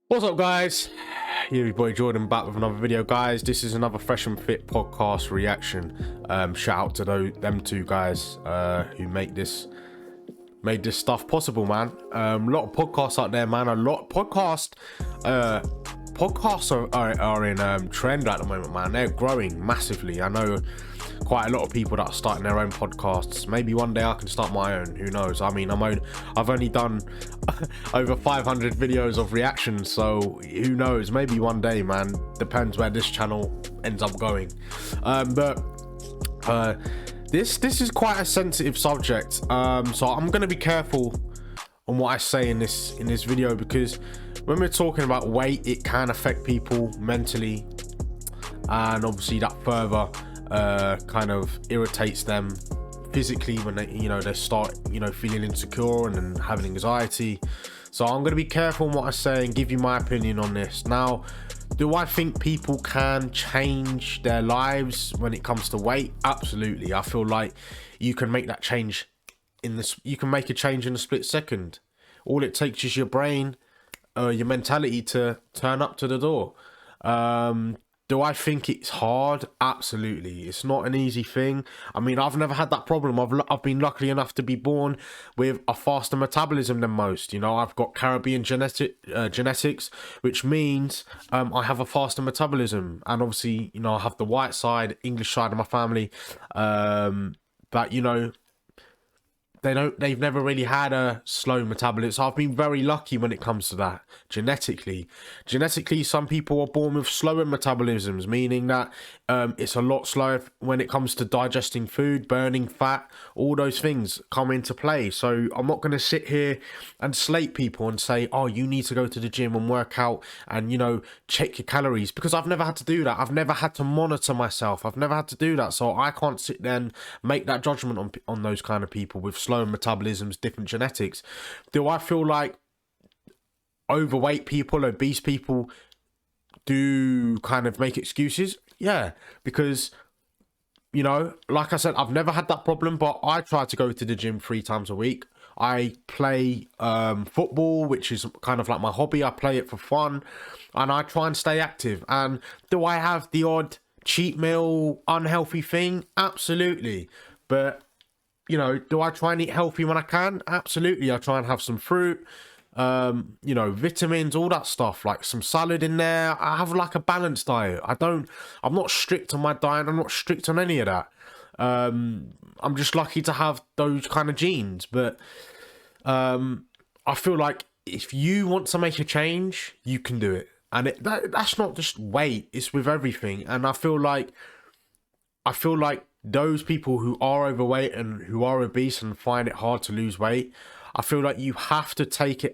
What's up, guys? Your boy Jordan back with another video, guys. This is another Fresh and Fit podcast reaction. Shout out to them two guys who made this stuff possible, man. A lot of podcasts out there, man. Podcasts are in trend at the moment, man. They're growing massively. I know quite a lot of people that are starting their own podcasts. Maybe one day I can start my own, who knows. I mean, I've only done over 500 videos of reactions, so who knows, maybe one day, man. Depends where this channel ends up going. This is quite a sensitive subject, so I'm going to be careful on what I say in this video, because when we're talking about weight, it can affect people mentally, and obviously that further kind of irritates them physically when they start feeling insecure and having anxiety. So I'm going to be careful on what I say and give you my opinion on this. Now, do I think people can change their lives when it comes to weight? Absolutely. I feel like you can make that change you can make a change in a split second. All it takes is your brain, your mentality to turn up to the door. Do I think it's hard? Absolutely. It's not an easy thing. I mean, I've never had that problem. I've been lucky enough to be born with a faster metabolism than most. I've got Caribbean genetics, which means I have a faster metabolism. And obviously, I have the white side, English side of my family. But, they've never really had a slow metabolism. So I've been very lucky when it comes to that. Genetically, some people are born with slower metabolisms, meaning that it's a lot slower when it comes to digesting food, burning fat. All those things come into play. So I'm not going to sit here and slate people and say, oh, you need to go to the gym and work out and check your calories, because I've never had to do that. I've never had to monitor myself. I've never had to do that. So I can't sit there and make that judgment on those kind of people with slow metabolisms, different genetics. Do I feel like overweight people, obese people do kind of make excuses? Yeah, because like I said, I've never had that problem, but I try to go to the gym 3 times a week. I play football, which is kind of like my hobby. I play it for fun and I try and stay active. And do I have the odd cheat meal unhealthy thing? Absolutely. But do I try and eat healthy when I can? Absolutely. I try and have some fruit, vitamins, all that stuff, like some salad in there. I have like a balanced diet. I'm not strict on my diet. I'm not strict on any of that. I'm just lucky to have those kind of genes. But I feel like if you want to make a change, you can do it. And that's not just weight, it's with everything. And I feel like those people who are overweight and who are obese and find it hard to lose weight, I feel like you have to take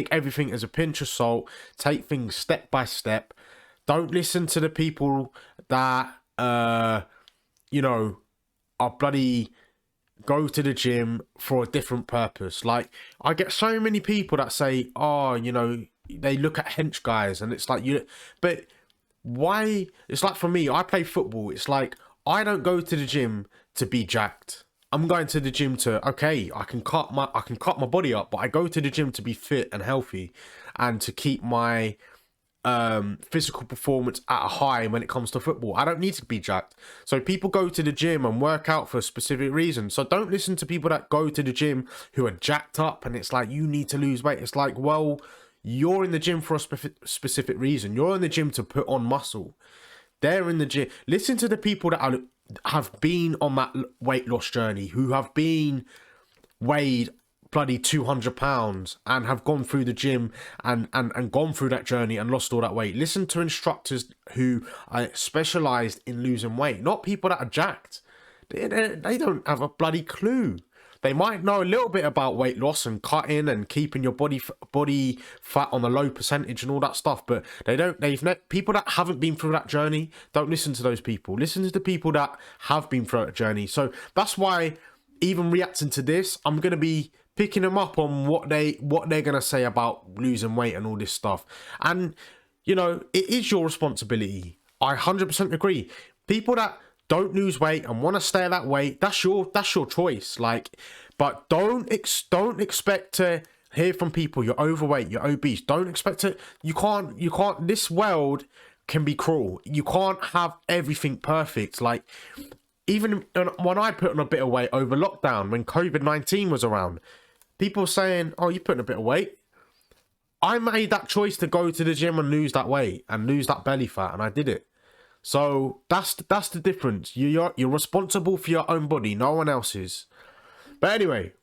everything as a pinch of salt, take things step by step. Don't listen to the people that, are bloody go to the gym for a different purpose. Like, I get so many people that say, oh, they look at hench guys, and it's like, but why? It's like, for me, I play football. It's like, I don't go to the gym to be jacked. I'm going to the gym to, okay, I can cut my body up, but I go to the gym to be fit and healthy and to keep my physical performance at a high when it comes to football. I don't need to be jacked. So people go to the gym and work out for a specific reason. So don't listen to people that go to the gym who are jacked up and it's like, you need to lose weight. It's like, well, you're in the gym for a specific reason. You're in the gym to put on muscle. They're in the gym. Listen to the people that have been on that weight loss journey, who have been weighed bloody 200 pounds and have gone through the gym and gone through that journey and lost all that weight. Listen to instructors who are specialized in losing weight, not people that are jacked. They don't have a bloody clue. They might know a little bit about weight loss and cutting and keeping your body fat on a low percentage and all that stuff, but people that haven't been through that journey, don't listen to those people. Listen to the people that have been through that journey. So that's why, even reacting to this, I'm going to be picking them up on what they're going to say about losing weight and all this stuff. And, it is your responsibility. I 100% agree. People that don't lose weight and want to stay at that weight, that's your choice. Like, but don't expect to hear from people you're overweight, you're obese. Don't expect to. You can't. This world can be cruel. You can't have everything perfect. Like, even when I put on a bit of weight over lockdown, when COVID-19 was around, people saying, "Oh, you putting a bit of weight." I made that choice to go to the gym and lose that weight and lose that belly fat, and I did it. So that's the difference. You're responsible for your own body, no one else's. But anyway,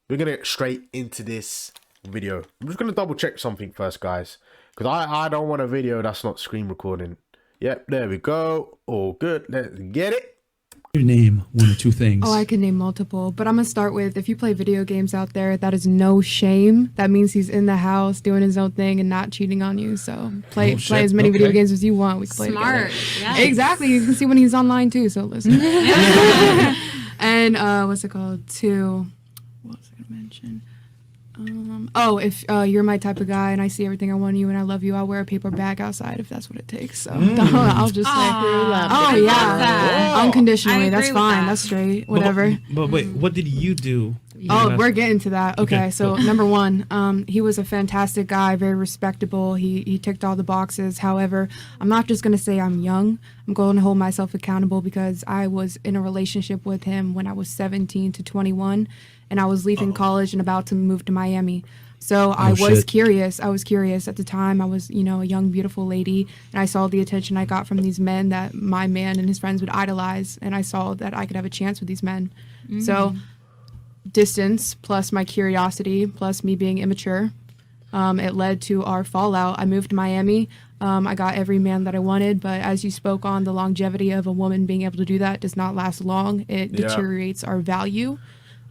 we're gonna get straight into this video. I'm just gonna double check something first, guys, because I don't want a video that's not screen recording. Yep, there we go. All good. Let's get it. You name one or two things. Oh, I can name multiple, but I'm gonna start with, if you play video games out there, that is no shame. That means he's in the house doing his own thing and not cheating on you. So play as many video games as you want. We can play Smart. together. Yes. Exactly. You can see when he's online too. So listen. And what's it called? What was I gonna mention? If you're my type of guy and I see everything I want in you and I love you, I'll wear a paper bag outside if that's what it takes. So I'll just say, oh yeah, unconditionally. That's fine. That's straight. Whatever. But wait, what did you do? Oh, we're getting to that. Okay, so go. number one, he was a fantastic guy, very respectable. He ticked all the boxes. However, I'm not just going to say I'm young. I'm going to hold myself accountable because I was in a relationship with him when I was 17 to 21, and I was leaving college and about to move to Miami. So I was curious. I was curious at the time. I was, a young, beautiful lady, and I saw the attention I got from these men that my man and his friends would idolize, and I saw that I could have a chance with these men. So distance plus my curiosity plus me being immature, it led to our fallout. I moved to Miami. I got every man that I wanted, but as you spoke on, the longevity of a woman being able to do that does not last long. It deteriorates our value.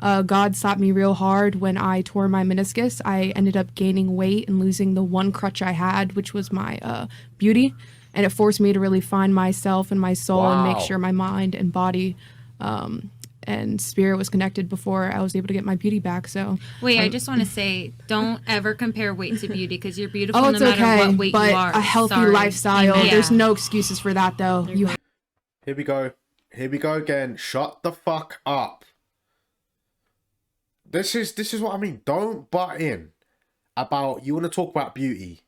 God slapped me real hard when I tore my meniscus. I ended up gaining weight and losing the one crutch I had, which was my beauty, and it forced me to really find myself and my soul and make sure my mind and body and spirit was connected before I was able to get my beauty back. So wait, I just want to say, don't ever compare weight to beauty, because you're beautiful no matter what weight but you are. A healthy lifestyle. Yeah. There's no excuses for that, though. Here we go. Here we go again. Shut the fuck up. This is what I mean. Don't butt in about, you want to talk about beauty.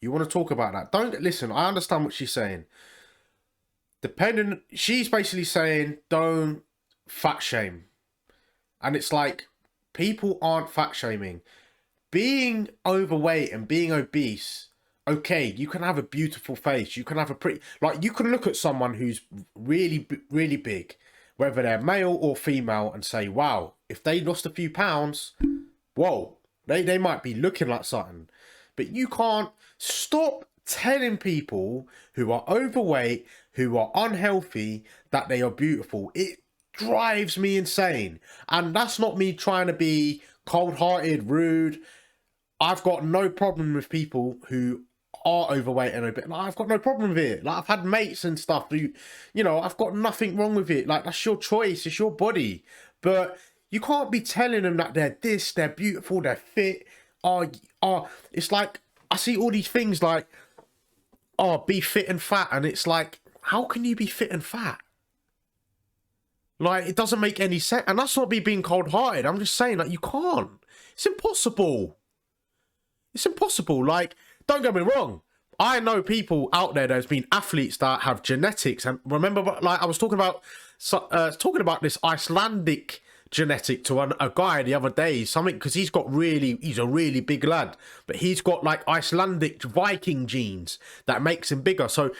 You want to talk about that. Don't listen. I understand what she's saying. She's basically saying don't fat shame. And it's like, people aren't fat shaming. Being overweight and being obese, okay, you can have a beautiful face. You can have a pretty, like, you can look at someone who's really, really big, whether they're male or female, and say, wow, if they lost a few pounds, whoa, they might be looking like something. But you can't stop telling people who are overweight, who are unhealthy, that they are beautiful. It drives me insane. And that's not me trying to be cold-hearted, rude. I've got no problem with people who are overweight and a bit. Like, I've got no problem with it. Like, I've had mates and stuff who, I've got nothing wrong with it. Like, that's your choice. It's your body. But you can't be telling them that they're this, they're beautiful, they're fit. It's like, I see all these things like, be fit and fat. And it's like, how can you be fit and fat? Like, it doesn't make any sense. And that's not me being cold-hearted. I'm just saying, like, you can't. It's impossible. It's impossible. Like, don't get me wrong. I know people out there, there's been athletes that have genetics. And remember, like, I was talking about this Icelandic genetic to a guy the other day, something, because he's a really big lad, but he's got like Icelandic Viking genes that makes him bigger. So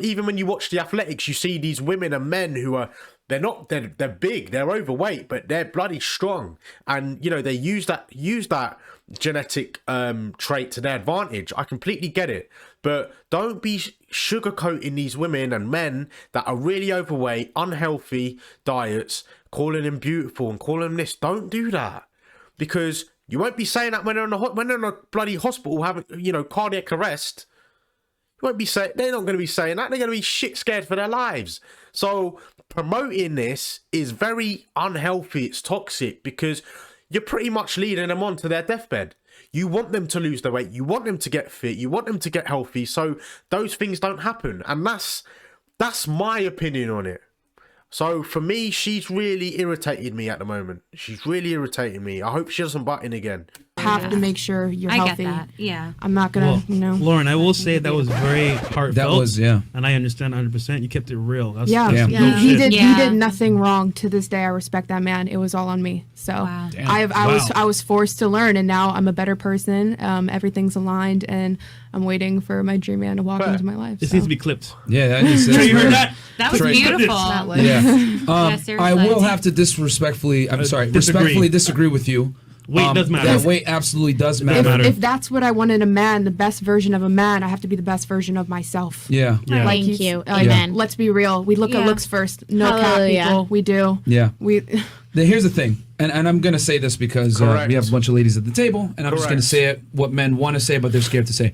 even when you watch the athletics, you see these women and men who are, they're big, they're overweight, but they're bloody strong, and they use that genetic trait to their advantage. I completely get it, but don't be sugarcoating these women and men that are really overweight, unhealthy diets, calling them beautiful and calling them this. Don't do that, because you won't be saying that when they're in a bloody hospital having cardiac arrest. You won't be saying, they're not going to be saying that. They're going to be shit scared for their lives. So promoting this is very unhealthy. It's toxic, because you're pretty much leading them on to their deathbed. You want them to lose their weight. You want them to get fit. You want them to get healthy. So those things don't happen. And that's my opinion on it. So for me, she's really irritated me at the moment. She's really irritating me. I hope she doesn't butt in again. Have to make sure you're I healthy. get that. Yeah. I'm not gonna, Lauren, I will say that was very heartfelt. That was, yeah. And I understand 100%. You kept it real. That's, Yeah, that's Yeah. dope He shit. did. He Yeah. did nothing wrong. To this day, I respect that man. It was all on me. So Wow. Damn. I was forced to learn, and now I'm a better person. Everything's aligned, and I'm waiting for my dream man to walk into my life. This so. needs to be clipped. Yeah, that is. Trey, you heard that? That was Trey. beautiful. Yeah. Yeah, seriously. I will have to respectfully disagree with you. Weight does matter. Yeah, weight absolutely does matter. If that's what I want in a man, the best version of a man, I have to be the best version of myself. Yeah. Yeah. Like Thank you. Like, Amen. let's be real. We look at Yeah. looks first. No cap, Hallelujah. people. We do. Yeah. We. Here's the thing, and I'm going to say this because Correct. we have a bunch of ladies at the table, and I'm just going to Correct. say it what men want to say, but they're scared to say.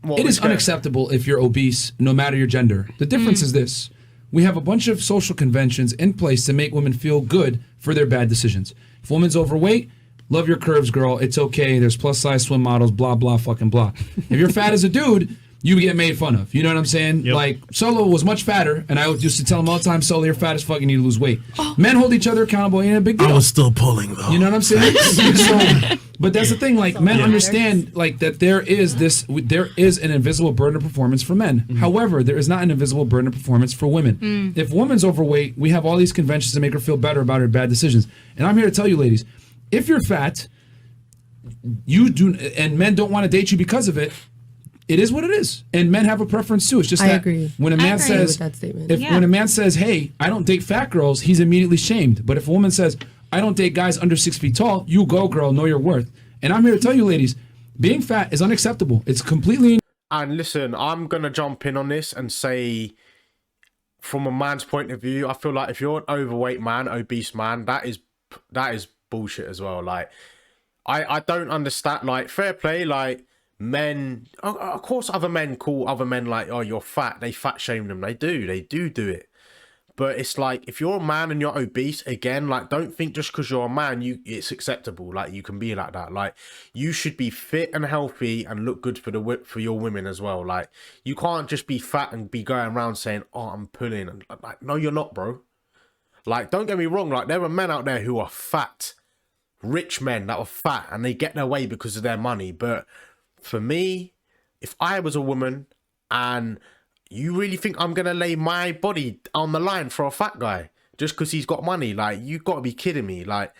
What It we is said. unacceptable if you're obese, no matter your gender. The difference is this. We have a bunch of social conventions in place to make women feel good for their bad decisions. If a woman's overweight, love your curves, girl. It's okay. There's plus size swim models, blah, blah, fucking blah. If you're fat as a dude, you get made fun of. You know what I'm saying? Yep. Like, Solo was much fatter, and I used to tell him all the time, Solo, you're fat as fuck, you need to lose weight. Men hold each other accountable, ain't a big deal. still pulling though. You know what I'm saying? So, but that's the thing. Like men understand, like that there is an invisible burden of performance for men. However, there is not an invisible burden of performance for women. If a woman's overweight, we have all these conventions to make her feel better about her bad decisions. And I'm here to tell you, ladies, if you're fat, you do, and men don't want to date you because of it. It is what it is, and men have a preference too. It's just I that agree. when a man agree says with that statement. if Yeah. when a man says, "Hey, I don't date fat girls," he's immediately shamed. But if a woman says, "I don't date guys under 6 feet tall," you go, girl, know your worth. And I'm here to tell you, ladies, being fat is unacceptable. It's completely. And listen, I'm gonna jump in on this and say, from a man's point of view, I feel like if you're an overweight man, obese man, that is bullshit as well. Like, I don't understand. Like, fair play. Like, men, of course, other men call other men like, "Oh, you're fat." They fat shame them. They do it. But it's like, if you're a man and you're obese, again, like, don't think just because you're a man, it's acceptable. Like, you can be like that. Like, you should be fit and healthy and look good for your women as well. Like, you can't just be fat and be going around saying, "Oh, I'm pulling." And like, no, you're not, bro. Like, don't get me wrong. Like, there are men out there who are fat, rich men that are fat, and they get their way because of their money. But for me, if I was a woman and you really think I'm going to lay my body on the line for a fat guy just because he's got money? Like, you got to be kidding me. Like,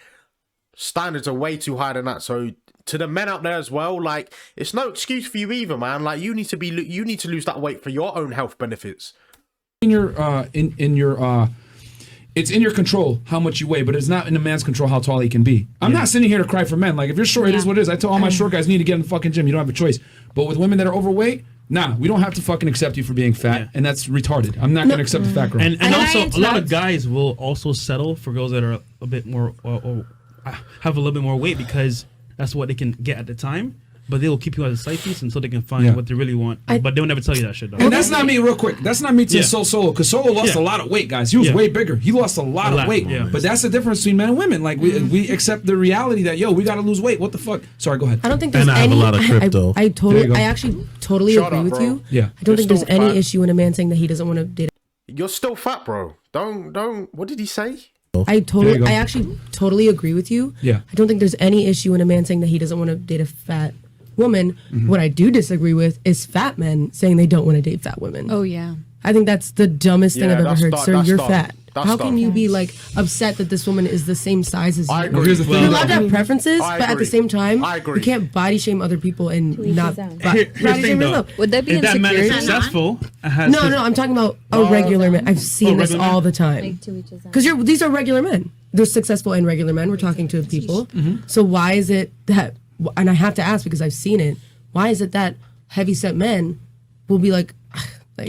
standards are way too high than that. So to the men out there as well, like, it's no excuse for you either, man. Like, you need to lose that weight for your own health benefits. In your it's in your control how much you weigh, but it's not in a man's control how tall he can be. I'm not sitting here to cry for men. Like, if you're short, it is what it is. I tell all my short guys, you need to get in the fucking gym. You don't have a choice. But with women that are overweight, nah, we don't have to fucking accept you for being fat, and that's retarded. I'm not gonna accept a fat girl. And Can I also, a lot of interrupt? guys will also settle for girls that are a bit more, or have a little bit more weight because that's what they can get at the time. But they will keep you as a side piece until they can find what they really want. But they'll never tell you that shit, though. And that's not me, real quick. That's not me to insult Solo, because Solo lost a lot of weight, guys. He was way bigger. He lost a lot of weight. yeah. But that's the difference between men and women. Like, we accept the reality that, yo, we got to lose weight. What the fuck? Sorry, go ahead. I don't think there's And I have any. a lot of crypto. I There you go. actually totally Shut agree up, with bro. you. Yeah. I don't think You're there's still any fat. issue in a man saying that he doesn't want to date. You're still fat, bro. Don't. What did he say? I There you go. actually totally agree with you. Yeah. I don't think there's any issue in a man saying that he doesn't want to date a fat woman. What I do disagree with is fat men saying they don't want to date fat women. Oh yeah. I think that's the dumbest thing Yeah, I've ever that's heard. dumb. Sir, That's you're dumb. fat. That's How can dumb. you be like upset that this woman is the same size as you? I agree. Well, here's the thing. You're though. allowed to have preferences, I but at the agree. same time, I agree. you can't body shame other people and not own. bo- Here's the body thing, shame though. yourself. Would that be If that man is insecurity? successful, has No, his- no, I'm talking about a regular man. I've seen this regular man? all the time. Like to each his own. Because these are regular men. They're successful and regular men. We're talking to people. So why is it that? And I have to ask because I've seen it. Why is it that heavyset men will be like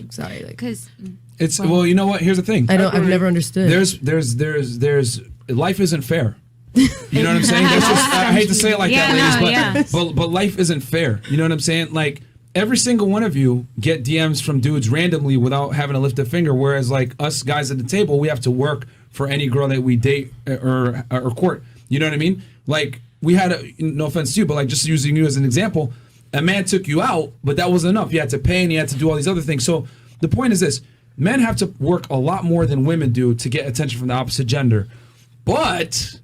sorry, like Because It's well, you know what? Here's the thing. I've never understood. There's life isn't fair. You know what I'm saying? That's just, I hate to say it like Yeah, that, no, ladies, but life isn't fair. You know what I'm saying? Like, every single one of you get DMs from dudes randomly without having to lift a finger, whereas like us guys at the table, we have to work for any girl that we date or court. You know what I mean? Like, we had no offense to you, but like just using you as an example, a man took you out, but that wasn't enough. You had to pay and you had to do all these other things. So the point is this. Men have to work a lot more than women do to get attention from the opposite gender. But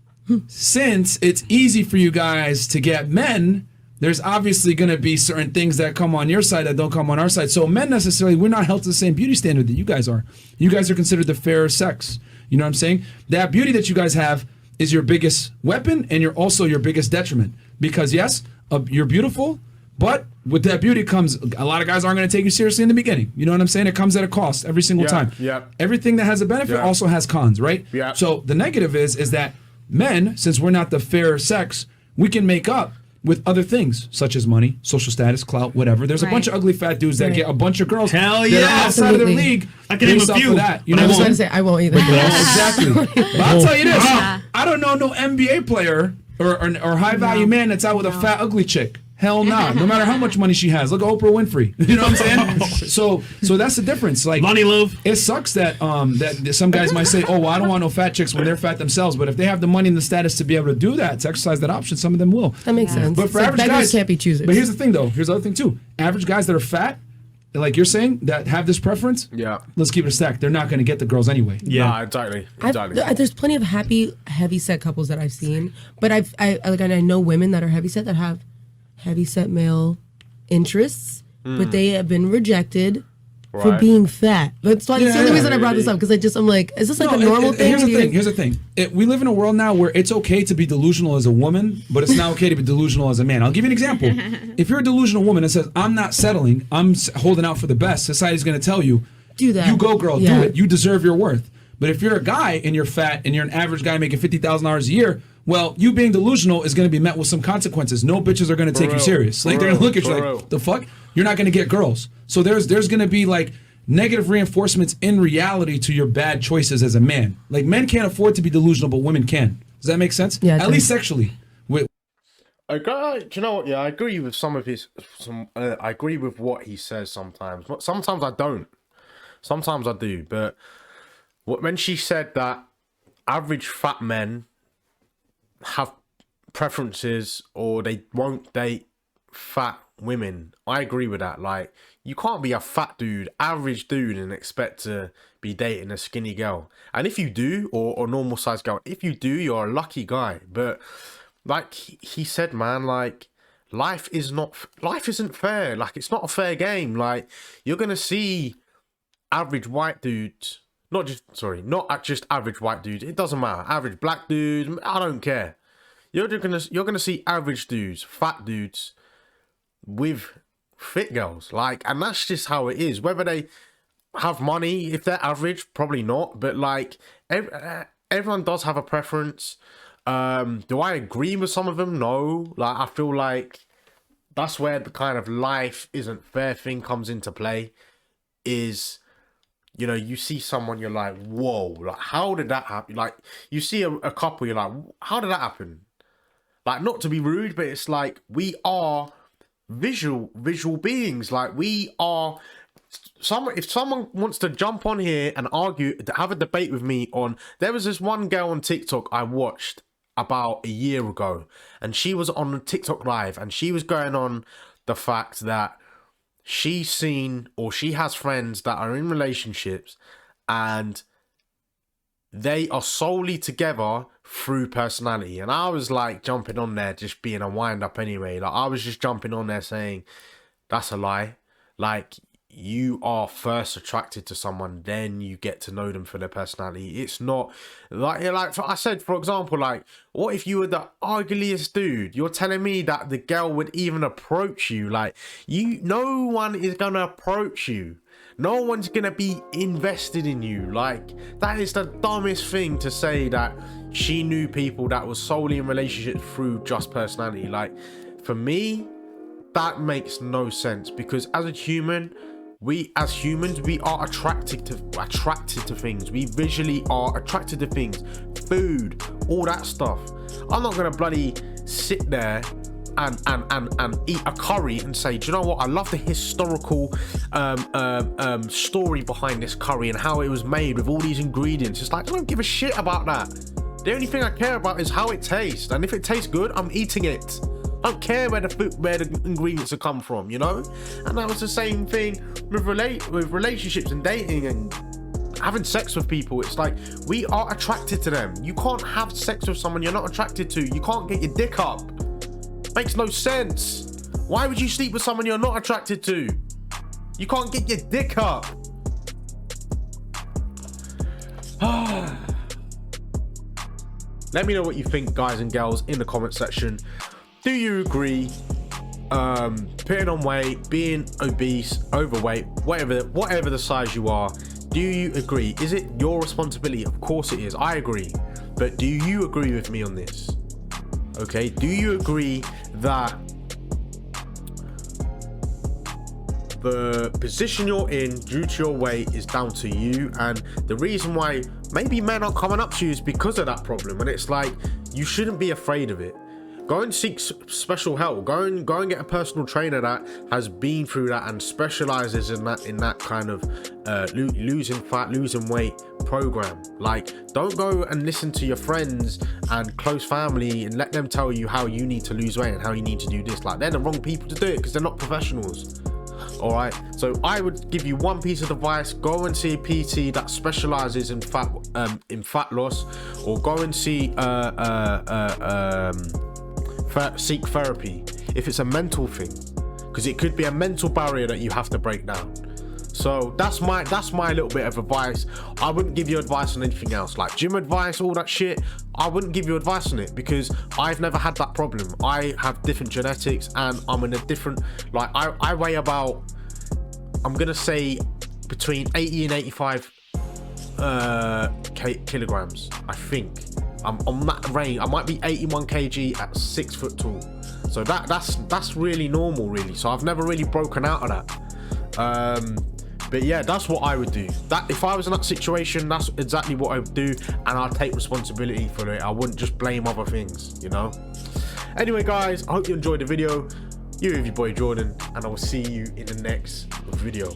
since it's easy for you guys to get men, there's obviously going to be certain things that come on your side that don't come on our side. So men necessarily, we're not held to the same beauty standard that you guys are. You guys are considered the fairer sex. You know what I'm saying? That beauty that you guys have is your biggest weapon, and you're also your biggest detriment. Because yes, you're beautiful, but with that beauty comes a lot of guys aren't going to take you seriously in the beginning. You know what I'm saying? It comes at a cost every single time. Yeah. Everything that has a benefit also has cons, right? Yeah. So the negative is that men, since we're not the fairer sex, we can make up with other things such as money, social status, clout, whatever. There's a bunch of ugly fat dudes that get a bunch of girls Hell that yeah. are outside of their Absolutely. league. I can name based a off few, of that. You but know I what I'm won't. saying? I won't either. Exactly. But I'll tell you this: Yeah. I don't know no NBA player or high value man that's out with a fat ugly chick. Hell nah. No matter how much money she has. Look at Oprah Winfrey. You know what I'm saying? So that's the difference. Like Lonnie Love. it sucks that that some guys might say, oh, well, I don't want no fat chicks when they're fat themselves. But if they have the money and the status to be able to do that, to exercise that option, some of them will. That makes sense. But for It's like average beggars guys, can't be choosers. But here's the thing, though. Here's the other thing too. Average guys that are fat, like you're saying, that have this preference. Yeah. Let's keep it a stack. They're not going to get the girls anyway. Yeah. Nah, exactly. There's plenty of heavy set couples that I've seen, but I know women that are heavy set that have heavy set male interests, but they have been rejected for Right. being fat. That's why that's the only Yeah. reason I brought this up, because I'm like, is this like No, a normal thing? Here's the Do you- thing. Here's the thing. We live in a world now where it's okay to be delusional as a woman, but it's not okay to be delusional as a man. I'll give you an example. If you're a delusional woman that says, I'm not settling, I'm holding out for the best, society's going to tell you, Do that. you go, girl, Yeah. do it. You deserve your worth. But if you're a guy and you're fat and you're an average guy making $50,000 a year, well, you being delusional is going to be met with some consequences. No bitches are going to take you real. serious. Like For they're going to real. look at you For like, real. the fuck? You're not going to get girls. So there's going to be like negative reinforcements in reality to your bad choices as a man. Like men can't afford to be delusional, but women can. Does that make sense? Yeah, it At does. least sexually. Do you know what? Yeah, I agree with some of his. I agree with what he says sometimes, but sometimes I don't. Sometimes I do. But when she said that average fat men have preferences or they won't date fat women, I agree with that. Like, you can't be a fat dude, average dude, and expect to be dating a skinny girl. And if you do, or normal sized girl, if you do, you're a lucky guy. But like he said, man, like life isn't fair. Like, it's not a fair game. Like, you're gonna see average white dudes, not just average white dudes. It doesn't matter. Average black dudes, I don't care. You're gonna see average dudes, fat dudes, with fit girls. Like, and that's just how it is. Whether they have money, if they're average, probably not. But like, everyone does have a preference. Do I agree with some of them? No. Like, I feel like that's where the kind of life isn't fair thing comes into play. Is, you know, you see someone, you're like, whoa, like, how did that happen? Like, you see a couple, you're like, how did that happen? Like, not to be rude, but it's like, we are visual beings. Like, we are if someone wants to jump on here and argue, have a debate with me on, there was this one girl on TikTok I watched about a year ago, and she was on TikTok live, and she was going on the fact that she's seen, or she has friends that are in relationships and they are solely together through personality. And I was like jumping on there, just being a wind up anyway. Like, I was just jumping on there saying, that's a lie. Like, you are first attracted to someone, then you get to know them for their personality. It's not like I said, for example, like, what if you were the ugliest dude? You're telling me that the girl would even approach you? Like, no one is gonna approach you. No one's gonna be invested in you. Like, that is the dumbest thing to say, that she knew people that was solely in relationships through just personality. Like, for me, that makes no sense, because as a human, we as humans, we are attracted to things. We visually are attracted to things, food, all that stuff. I'm not gonna bloody sit there and eat a curry and say, do you know what, I love the historical story behind this curry and how it was made with all these ingredients. It's like, I don't give a shit about that. The only thing I care about is how it tastes, and if it tastes good, I'm eating it. I don't care where the ingredients have come from, you know. And that was the same thing with relationships and dating and having sex with people. It's like, we are attracted to them. You can't have sex with someone you're not attracted to. You can't get your dick up. Makes no sense. Why would you sleep with someone you're not attracted to? You can't get your dick up. Let me know what you think, guys and girls, in the comment section. Do you agree putting on weight, being obese, overweight, whatever the size you are, do you agree? Is it your responsibility? Of course it is. I agree. But do you agree with me on this? Okay, do you agree that the position you're in due to your weight is down to you, and the reason why maybe men aren't coming up to you is because of that problem? And it's like, you shouldn't be afraid of it. Go and seek special help. Go and get a personal trainer that has been through that and specializes in that kind of losing fat, losing weight program. Like, don't go and listen to your friends and close family and let them tell you how you need to lose weight and how you need to do this. Like, they're the wrong people to do it because they're not professionals. All right, so I would give you one piece of advice: go and see a PT that specializes in fat loss, or go and see seek therapy if it's a mental thing, because it could be a mental barrier that you have to break down. So that's my little bit of advice. I wouldn't give you advice on anything else, like gym advice, all that shit. I wouldn't give you advice on it because I've never had that problem. I have different genetics and I'm in a different, like, I weigh about, I'm gonna say between 80 and 85 kilograms. I think I'm on that range. I might be 81 kg at 6 foot tall. So that's really normal, really. So I've never really broken out of that. But yeah, that's what I would do. That if I was in that situation, that's exactly what I would do, and I'd take responsibility for it. I wouldn't just blame other things, you know. Anyway, guys, I hope you enjoyed the video. You're with your boy Jordan, and I will see you in the next video.